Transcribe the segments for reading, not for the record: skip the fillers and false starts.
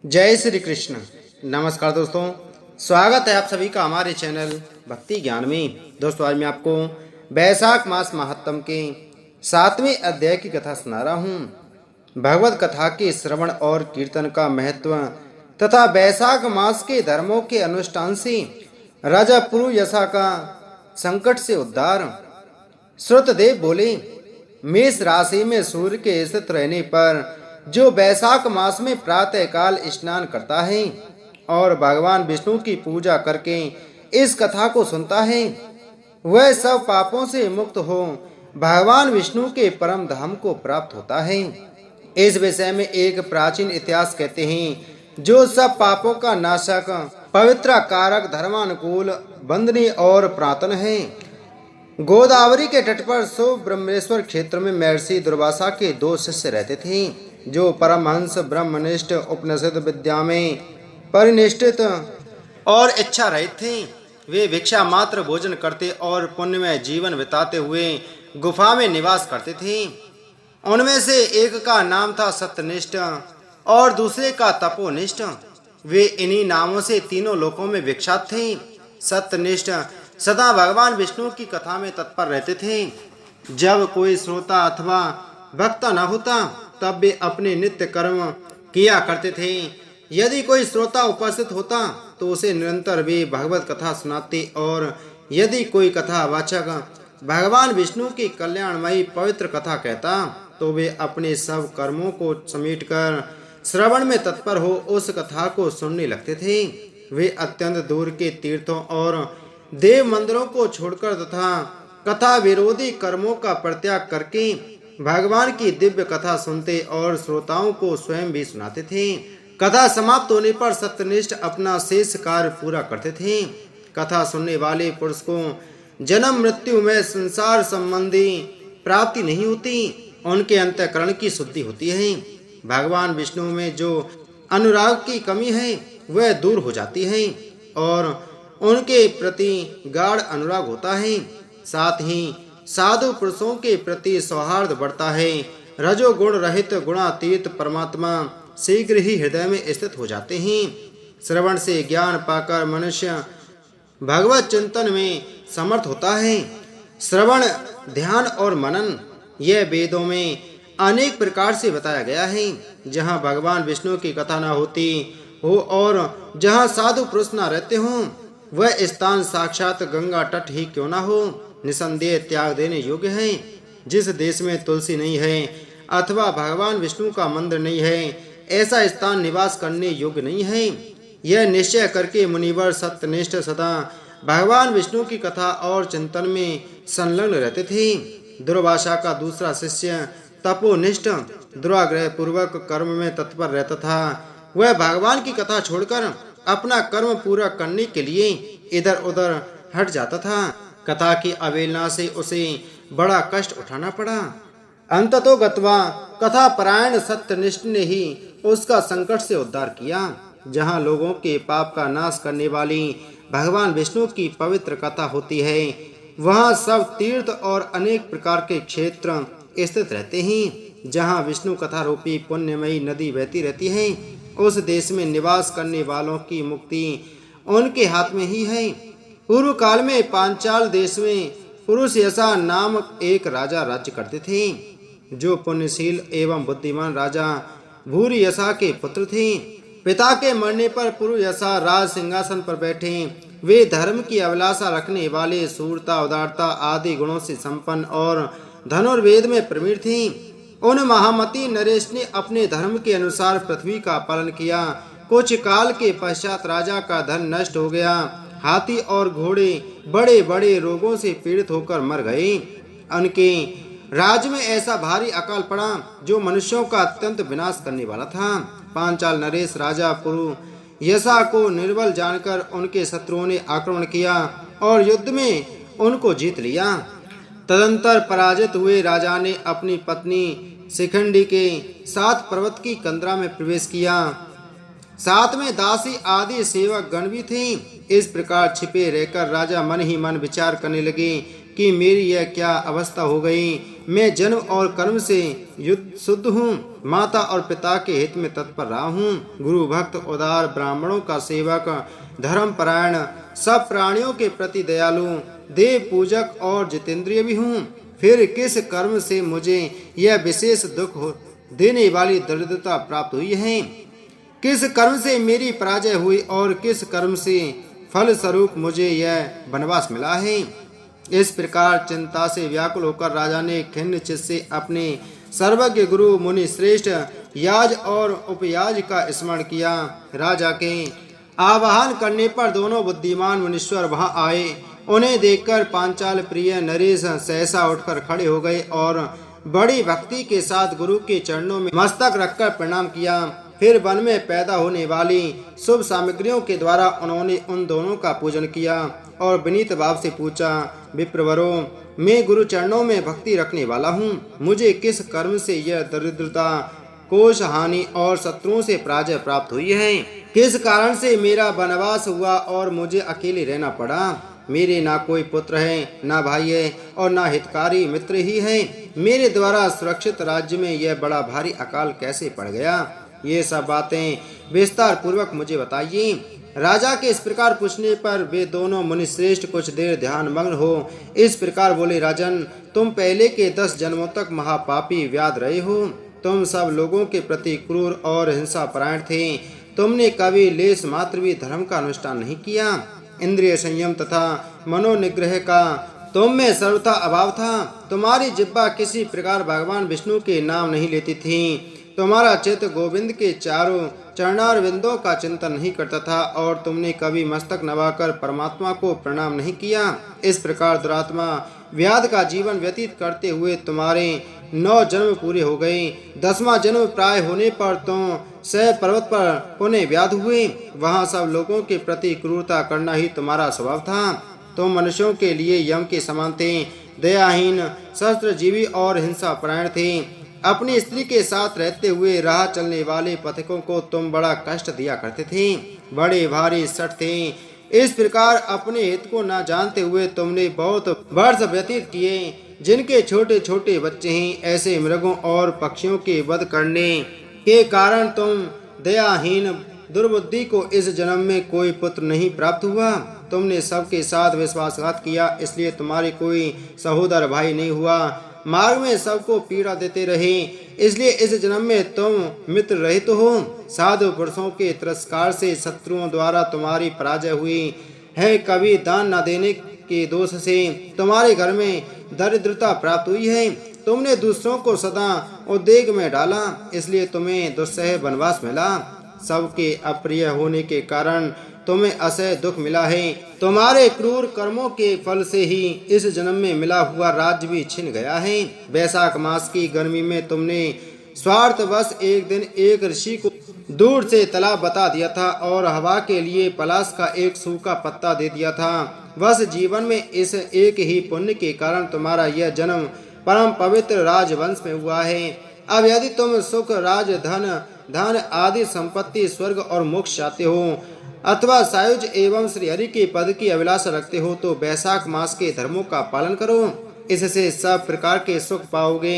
जय श्री कृष्ण। नमस्कार दोस्तों, स्वागत है आप सभी का हमारे चैनल भक्ति ज्ञान में। दोस्तों, आज मैं आपको वैशाख मास महात्म के 7वें अध्याय की कथा सुना रहा हूँ। भगवत कथा के श्रवण और कीर्तन का महत्व तथा वैशाख मास के धर्मों के अनुष्ठान से राजा पुरुयशा का संकट से उद्धार। श्रुतदेव बोले, मेष राशि में सूर्य के स्थित रहने पर जो वैशाख मास में प्रातः काल स्नान करता है और भगवान विष्णु की पूजा करके इस कथा को सुनता है, वह सब पापों से मुक्त हो भगवान विष्णु के परम धाम को प्राप्त होता है। इस विषय में एक प्राचीन इतिहास कहते हैं, जो सब पापों का नाशक, पवित्र कारक, धर्मानुकूल, वंदनीय और प्रातन है। गोदावरी के तट पर सुब्रह्मण्येश्वर क्षेत्र में महर्षि दुर्वासा के 2 शिष्य रहते थे, जो परमहंस ब्रह्मनिष्ठ उपनिषद विद्या में परिनिष्ठित और इच्छा रहित थे। वे भिक्षा मात्र भोजन करते और पुण्यमय जीवन बिताते हुए गुफा में निवास करते थे। उनमें से एक का नाम था सत्यनिष्ठ और दूसरे का तपोनिष्ठ। वे इन्हीं नामों से तीनों लोकों में विख्यात थे। सत्यनिष्ठ सदा भगवान विष्णु की कथा में तत्पर रहते थे। जब कोई श्रोता अथवा भक्त न होता तब वे अपने नित्य कर्म किया करते थे। यदि कोई श्रोता उपस्थित होता तो उसे निरंतर वे भगवत कथा सुनाते, और यदि कोई कथा वाचक भगवान विष्णु की कल्याणमयी पवित्र कथा कहता तो वे अपने सब कर्मों को समेटकर श्रवण में तत्पर हो उस कथा को सुनने लगते थे। वे अत्यंत दूर के तीर्थों और देव मंदिरों को छोड़कर तथा कथा विरोधी कर्मों का परित्याग करके भगवान की दिव्य कथा सुनते और श्रोताओं को स्वयं भी सुनाते थे। कथा समाप्त होने पर सत्यनिष्ठ अपना शेष कार्य पूरा करते थे। कथा सुनने वाले पुरुष को जन्म मृत्यु में संसार संबंधी प्राप्ति नहीं होती, उनके अंतःकरण की शुद्धि होती है। भगवान विष्णु में जो अनुराग की कमी है वह दूर हो जाती है और उनके प्रति गाढ़ अनुराग होता है। साथ ही साधु पुरुषों के प्रति सौहार्द बढ़ता है। रजोगुण रहित गुणातीत परमात्मा शीघ्र ही हृदय में स्थित हो जाते हैं। श्रवण से ज्ञान पाकर मनुष्य भगवत चिंतन में समर्थ होता है। श्रवण, ध्यान और मनन, यह वेदों में अनेक प्रकार से बताया गया है। जहाँ भगवान विष्णु की कथा न होती हो और जहाँ साधु पुरुष न रहते हों, वह स्थान साक्षात गंगा तट ही क्यों न हो, निसंदेह त्याग देने योग्य है। जिस देश में तुलसी नहीं है अथवा भगवान विष्णु का मंदिर नहीं है, ऐसा स्थान निवास करने योग्य नहीं है। यह निश्चय करके मुनिवर सत्यनिष्ठ सदा भगवान विष्णु की कथा और चिंतन में संलग्न रहते थे। दुर्वासा का दूसरा शिष्य तपोनिष्ठ दुराग्रह पूर्वक कर्म में तत्पर रहता था। वह भगवान की कथा छोड़कर अपना कर्म पूरा करने के लिए इधर उधर हट जाता था। कथा की अवहेलना से उसे बड़ा कष्ट उठाना पड़ा। अंततो गत्वा कथा परायण सत्यनिष्ठ ने ही उसका संकट से उद्धार किया। जहाँ लोगों के पाप का नाश करने वाली भगवान विष्णु की पवित्र कथा होती है, वहाँ सब तीर्थ और अनेक प्रकार के क्षेत्र स्थित रहते हैं। जहाँ विष्णु कथा रूपी पुण्यमयी नदी बहती रहती है, उस देश में निवास करने वालों की मुक्ति उनके हाथ में ही है। पूर्व काल में पांचाल देश में पुरुषयशा नामक एक राजा राज्य करते थे, जो पुण्यशील एवं बुद्धिमान राजा भूरियशा के पुत्र थे। पिता के मरने पर पुरुषयशा राज सिंहासन पर बैठे। वे धर्म की अभिलाषा रखने वाले, शूरता, उदारता आदि गुणों से संपन्न और धनुर्वेद में प्रवीण थे। उन महामती नरेश ने अपने धर्म के अनुसार पृथ्वी का पालन किया। कुछ काल के पश्चात राजा का धन नष्ट हो गया। हाथी और घोड़े बड़े बड़े रोगों से पीड़ित होकर मर गए। उनके राज्य में ऐसा भारी अकाल पड़ा जो मनुष्यों का अत्यंत विनाश करने वाला था। पांचाल नरेश राजा पुरुयशा को निर्बल जानकर उनके शत्रुओं ने आक्रमण किया और युद्ध में उनको जीत लिया। तदंतर पराजित हुए राजा ने अपनी पत्नी शिखंडी के साथ पर्वत की कंदरा में प्रवेश किया। साथ में दासी आदि सेवक गण भी थे। इस प्रकार छिपे रहकर राजा मन ही मन विचार करने लगे कि मेरी यह क्या अवस्था हो गई। मैं जन्म और कर्म से युद्ध शुद्ध हूँ। माता और पिता के हित में तत्पर रहा हूँ। गुरु भक्त, उदार, ब्राह्मणों का सेवक, धर्म परायण, सब प्राणियों के प्रति दयालु, देव पूजक और जितेंद्रिय भी हूँ। फिर किस कर्म से मुझे यह विशेष दुख देने वाली दरिद्रता प्राप्त हुई है? किस कर्म से मेरी पराजय हुई और किस कर्म से फल स्वरूप मुझे यह वनवास मिला है? इस प्रकार चिंता से व्याकुल होकर राजा ने खिन्न चित्त से अपने सर्वज्ञ गुरु मुनि श्रेष्ठ याज और उपयाज का स्मरण किया। राजा के आवाहन करने पर दोनों बुद्धिमान मुनीश्वर वहां आए। उन्हें देखकर पांचाल प्रिय नरेश सहसा उठकर खड़े हो गए और बड़ी भक्ति के साथ गुरु के चरणों में मस्तक रखकर प्रणाम किया। फिर वन में पैदा होने वाली शुभ सामग्रियों के द्वारा उन्होंने उन दोनों का पूजन किया और विनीत भाव से पूछा, विप्रवरो, मैं गुरु चरणों में भक्ति रखने वाला हूँ। मुझे किस कर्म से यह दरिद्रता, कोष हानि और शत्रुओं से पराजय प्राप्त हुई है? किस कारण से मेरा वनवास हुआ और मुझे अकेले रहना पड़ा? मेरे ना कोई पुत्र है, ना भाई है और ना हितकारी मित्र ही है। मेरे द्वारा सुरक्षित राज्य में यह बड़ा भारी अकाल कैसे पड़ गया? ये सब बातें विस्तार पूर्वक मुझे बताइए। राजा के इस प्रकार पूछने पर वे दोनों मुनिश्रेष्ठ कुछ देर ध्यान मग्न हो इस प्रकार बोले, राजन, तुम पहले के 10 जन्मों तक महापापी व्याध रहे हो। तुम सब लोगों के प्रति क्रूर और हिंसा परायण थे। तुमने कभी लेस मात्र भी धर्म का अनुष्ठान नहीं किया। इंद्रिय संयम तथा मनोनिग्रह का तुम में सर्वथा अभाव था। तुम्हारी जिह्वा किसी प्रकार भगवान विष्णु के नाम नहीं लेती थी। तुम्हारा चित्त गोविंद के चारों चरणारविंदों का चिंतन नहीं करता था और तुमने कभी मस्तक नवाकर परमात्मा को प्रणाम नहीं किया। इस प्रकार दुरात्मा व्याध का जीवन व्यतीत करते हुए तुम्हारे 9 जन्म पूरे हो गए। 10वां जन्म प्राय होने पर तुम सह पर्वत पर पुनः व्याध हुए। वहां सब लोगों के प्रति क्रूरता करना ही तुम्हारा स्वभाव था। तुम मनुष्यों के लिए यम के समान थे, दयाहीन, शस्त्रजीवी और हिंसा परायण थे। अपनी स्त्री के साथ रहते हुए राह चलने वाले पथिकों को तुम बड़ा कष्ट दिया करते थे। बड़े भारी सठ थे। इस प्रकार अपने हित को न जानते हुए तुमने बहुत वर्ष व्यतीत किए। जिनके छोटे छोटे बच्चे हैं, ऐसे मृगों और पक्षियों के वध करने के कारण तुम दयाहीन दुर्बुद्धि को इस जन्म में कोई पुत्र नहीं प्राप्त हुआ। तुमने सबके साथ विश्वासघात किया, इसलिए तुम्हारे कोई सहोदर भाई नहीं हुआ। मार्ग में सबको पीड़ा देते रहे, इसलिए इस जन्म में तुम मित्र रहित हो। साधु पुरुषों के तिरस्कार से शत्रुओं द्वारा तुम्हारी पराजय हुई है। कभी दान न देने के दोष से तुम्हारे घर में दरिद्रता प्राप्त हुई है। तुमने दूसरों को सदा उद्वेग में डाला, इसलिए तुम्हें दुस्सह वनवास मिला। सबके अप्रिय होने के कारण तुम्हें असह्य दुख मिला है। तुम्हारे क्रूर कर्मों के फल से ही इस जन्म में मिला हुआ राज्य भी छिन गया है। वैशाख मास की गर्मी में तुमने स्वार्थवश एक दिन एक ऋषि को दूर से तालाब बता दिया था और हवा के लिए पलाश का एक सूखा पत्ता दे दिया था। बस जीवन में इस एक ही पुण्य के कारण तुम्हारा यह जन्म परम पवित्र राजवंश में हुआ है। अब यदि तुम सुख, राज, धन आदि संपत्ति, स्वर्ग और मोक्ष चाहते हो अथवा सायुज एवं श्रीहरि के पद की अभिलाषा रखते हो तो वैशाख मास के धर्मों का पालन करो। इससे सब प्रकार के सुख पाओगे।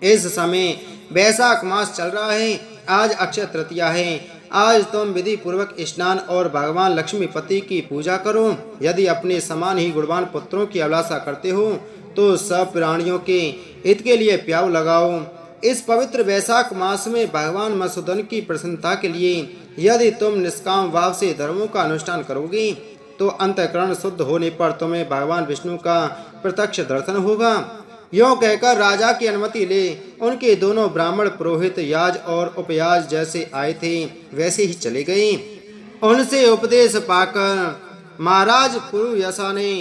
इस समय वैशाख मास चल रहा है। आज अक्षय तृतीया है। आज तुम विधि पूर्वक स्नान और भगवान लक्ष्मीपति की पूजा करो। यदि अपने समान ही गुणवान पुत्रों की अभिलाषा करते हो तो सब प्राणियों के हित के लिए प्याऊ लगाओ। इस पवित्र वैशाख मास में भगवान मधुसूदन की प्रसन्नता के लिए यदि तुम निष्काम भाव से धर्मों का अनुष्ठान करोगे तो अंतःकरण शुद्ध होने पर तुम्हें भगवान विष्णु का प्रत्यक्ष दर्शन होगा। यों कहकर राजा की अनुमति ले उनके दोनों ब्राह्मण पुरोहित याज और उपयाज जैसे आए थे वैसे ही चले गए। उनसे उपदेश पाकर महाराज पुरुयशा ने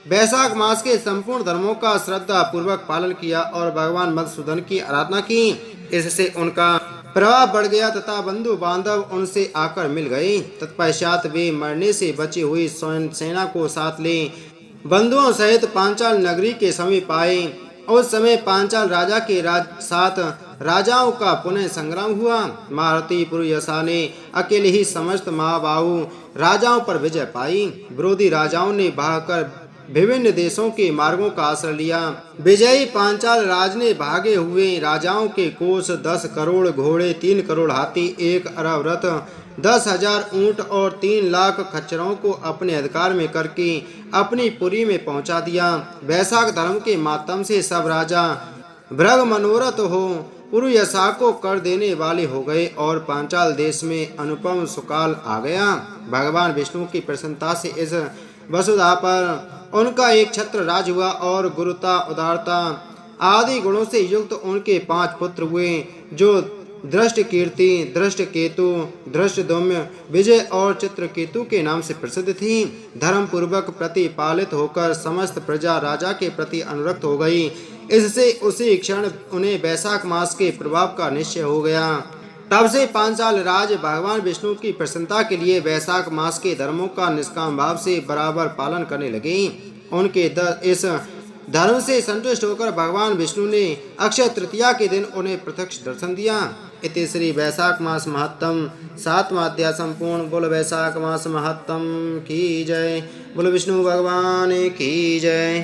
वैशाख मास के संपूर्ण धर्मों का श्रद्धा पूर्वक पालन किया और भगवान मधुसूदन की आराधना की। इससे उनका प्रभाव बढ़ गया तथा बंधु बांधव उनसे आकर मिल गए। तत्पश्चात वे मरने से बची हुई सेना को साथ ले बंधुओं सहित पांचाल नगरी के समीप आए। उस समय पांचाल राजा के साथ राजाओं का पुनः संग्राम हुआ। महारथी पुरुयशा ने अकेले ही समस्त महाबाहु राजाओं पर विजय पाई। विरोधी राजाओं ने भागकर विभिन्न देशों के मार्गों का आश्रय लिया। विजयी पांचाल राज ने भागे हुए राजाओं के कोष 10 करोड़ घोड़े, 3 करोड़ हाथी, 1 अरब रथ, 10,000 ऊंट और 3 लाख खच्चरों को अपने अधिकार में करके अपनी पुरी में पहुंचा दिया। वैशाख धर्म के माध्यम से सब राजा भृग मनोरथ हो पूर्व यशा को कर देने वाले हो गए और पांचाल देश में अनुपम सुकाल आ गया। भगवान विष्णु की प्रसन्नता से इस वसुधा पर उनका एक छत्र राज हुआ और गुरुता, उदारता आदि गुणों से युक्त उनके 5 पुत्र हुए, जो दृष्ट कीर्ति, दृष्ट केतु, दृष्ट दौम्य, विजय और चित्रकेतु के नाम से प्रसिद्ध थी। धर्म पूर्वक प्रतिपालित होकर समस्त प्रजा राजा के प्रति अनुरक्त हो गई। इससे उसी क्षण उन्हें वैशाख मास के प्रभाव का निश्चय हो गया। तब से पांचाल राज भगवान विष्णु की प्रसन्नता के लिए वैशाख मास के धर्मों का निष्काम भाव से बराबर पालन करने लगे। उनके इस धर्म से संतुष्ट होकर भगवान विष्णु ने अक्षय तृतीया के दिन उन्हें प्रत्यक्ष दर्शन दिया। इति श्री वैशाख मास महत्तम 7वां अध्याय संपूर्ण। बोल वैशाख मास महत्तम की जय। बोल विष्णु भगवान की जय।